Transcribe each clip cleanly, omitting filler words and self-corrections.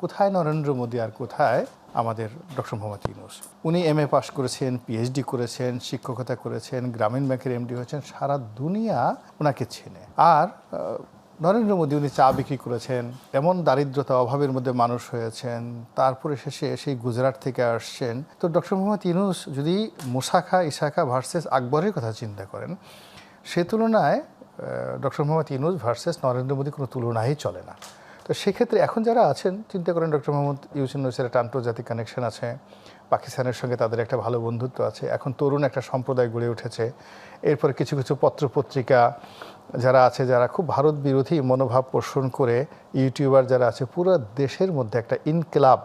কোথায় নরেন্দ্র মোদী আর কোথায় আমাদের ডক্টর মোহাম্মদ ইউনূস? উনি MA পাশ করেছেন, PhD করেছেন, শিক্ষকতা করেছেন, গ্রামীণ ব্যাংকের MD হয়েছেন, সারা দুনিয়া ওনাকে চেনে। আর নরেন্দ্র মোদী উনি চা বিক্রি করেছেন, এমন দারিদ্রতা অভাবের মধ্যে মানুষ হয়েছেন, তারপরে শেষে সেই গুজরাট থেকে আসছেন। তো ডক্টর মোহাম্মদ ইউনূস যদি মুসাখা ইসাখা ভার্সেস আকবরের কথা চিন্তা করেন, সে তুলনায় ডক্টর মোহাম্মদ ইউনূস ভার্সেস নরেন্দ্র মোদী কোনো তুলনাই চলে না। তো সেক্ষেত্রে এখন যারা আছেন চিন্তা করেন ডক্টর মোহাম্মদ ইউনূসের একটা আন্তর্জাতিক কানেকশন আছে, পাকিস্তানের সঙ্গে তাদের একটা ভালো বন্ধুত্ব আছে, এখন তরুণ একটা সম্প্রদায় গড়ে উঠেছে। এরপর কিছু কিছু পত্রপত্রিকা যারা আছে, যারা খুব ভারত বিরোধী মনোভাব পোষণ করে, ইউটিউবার যারা আছে, পুরো দেশের মধ্যে একটা ইনকিলাব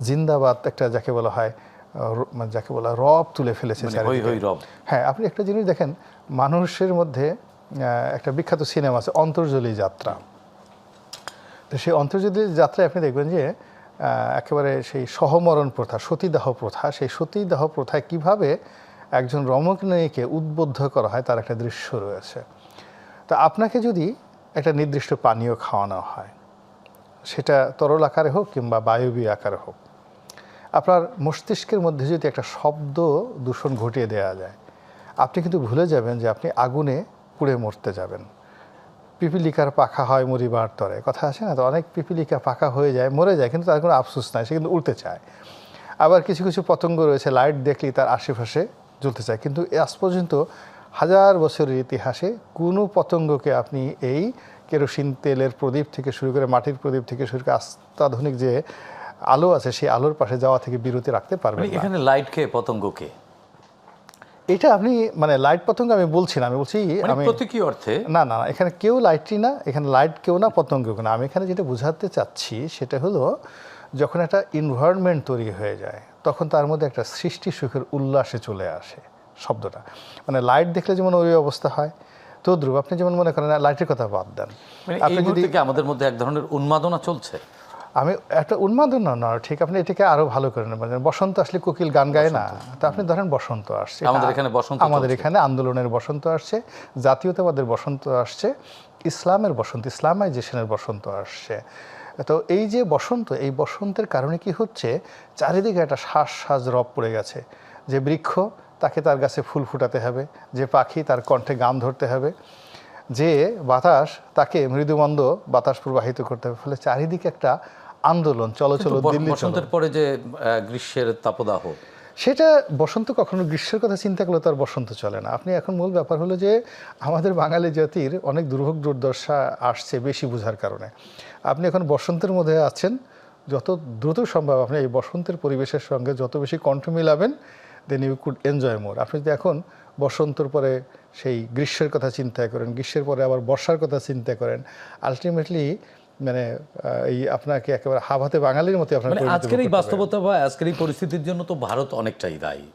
জিন্দাবাদ একটা যাকে বলা হয় রব তুলে ফেলেছে। হ্যাঁ, আপনি একটা জিনিস দেখেন, মানুষের মধ্যে একটা বিখ্যাত সিনেমা আছে অন্তর্জলী যাত্রা। তো সেই অন্তর্জলী যাত্রায় আপনি দেখবেন যে একেবারে সেই সহমরণ প্রথা, সতীদাহ প্রথা, সেই সতীদাহ প্রথায় কিভাবে একজন রমণীকে উদ্বুদ্ধ করা হয় তার একটা দৃশ্য রয়েছে। তো আপনাকে যদি একটা নির্দিষ্ট পানীয় খাওয়ানো হয়, সেটা তরল আকারে হোক কিংবা বায়বীয় আকারে হোক, আপনার মস্তিষ্কের মধ্যে যদি একটা শব্দ দূষণ ঘটিয়ে দেওয়া যায়, আপনি কিন্তু ভুলে যাবেন যে আপনি আগুনে পুড়ে মরতে যাবেন। পিপিলিকার পাখা হয় মরিবার তরে, কথা আছে না? তো অনেক পিপিলিকা পাখা হয়ে যায়, মরে যায়, কিন্তু তার কোনো আফসোস নাই, সে কিন্তু উড়তে চায়। আবার কিছু কিছু পতঙ্গ রয়েছে, লাইট দেখলেই তার আশেপাশে জ্বলতে চায়। কিন্তু আজ পর্যন্ত হাজার বছরের ইতিহাসে কোনো পতঙ্গকে আপনি এই কেরোসিন তেলের প্রদীপ থেকে শুরু করে, মাটির প্রদীপ থেকে শুরু করে অত্যাধুনিক যে আলো আছে, সেই আলোর পাশে যাওয়া থেকে বিরতি রাখতে পারবেন না। এখানে লাইট খেয়ে পতঙ্গকে, এটা আপনি লাইট পতঙ্গ আমি বলছি না, আমি বলছি আমি প্রতীকী অর্থে না, এখানে কেউ লাইটই না, এখানে লাইট কেউ না, পতঙ্গ কেউ না। আমি এখানে যেটা বোঝাতে চাচ্ছি সেটা হলো, যখন একটা এনভায়রনমেন্ট তৈরি হয়ে যায়, তখন তার মধ্যে একটা সৃষ্টি সুখের উল্লাসে চলে আসে শব্দটা। লাইট দেখলে যেমন ওই অবস্থা হয়, তদ্রুপ আপনি যেমন মনে করেন, লাইটের কথা বাদ দেন, আপনি যদি আমাদের মধ্যে এক ধরনের উন্মাদনা চলছে। আমি একটা উন্মাদনা না, ঠিক আপনি এটাকে আরো ভালো করে নেবেন। বসন্ত আসলে কোকিল গান গায় না? তো আপনি ধরেন বসন্ত আসছে, আমাদের এখানে আন্দোলনের বসন্ত আসছে, জাতীয়তাবাদের বসন্ত আসছে, ইসলামের বসন্ত, ইসলামাইজেশনের বসন্ত আসছে। তো এই যে বসন্ত, এই বসন্তের কারণে কি হচ্ছে, চারিদিকে একটা শ্বাস রব পড়ে গেছে। যে বৃক্ষ, তাকে তার গাছে ফুল ফুটাতে হবে, যে পাখি তার কণ্ঠে গান ধরতে হবে, যে বাতাস তাকে মৃদুমন্দ বাতাস প্রবাহিত করতে হবে। ফলে চারিদিকে একটা আন্দোলন, চলো দিল্লি। বসন্তের পরে যে গ্রীষ্মের তাপদাহ, সেটা বসন্ত কখনো গ্রীষ্মের কথা চিন্তা করলে তার বসন্ত চলে না। আপনি এখন মূল ব্যাপার হলো যে আমাদের বাঙালি জাতির অনেক দুর্ভোগ দুর্দশা আসছে বেশি বোঝার কারণে। আপনি এখন বসন্তের মধ্যে আছেন, যত দ্রুত সম্ভব আপনি এই বসন্তের পরিবেশের সঙ্গে যত বেশি কণ্ঠ মিলাবেন, দেন ইউ কুড এনজয় মোর। আপনি যদি এখন বসন্তর পরে সেই গ্রীষ্মের কথা চিন্তা করেন, গ্রীষ্মের পরে আবার বর্ষার কথা চিন্তা করেন, আলটিমেটলি এই আপনাকে একেবারে হাত হাতে বাঙালির মতো আপনার আজকের এই বাস্তবতা বা আজকের এই পরিস্থিতির জন্য তো ভারত অনেকটাই দায়ী।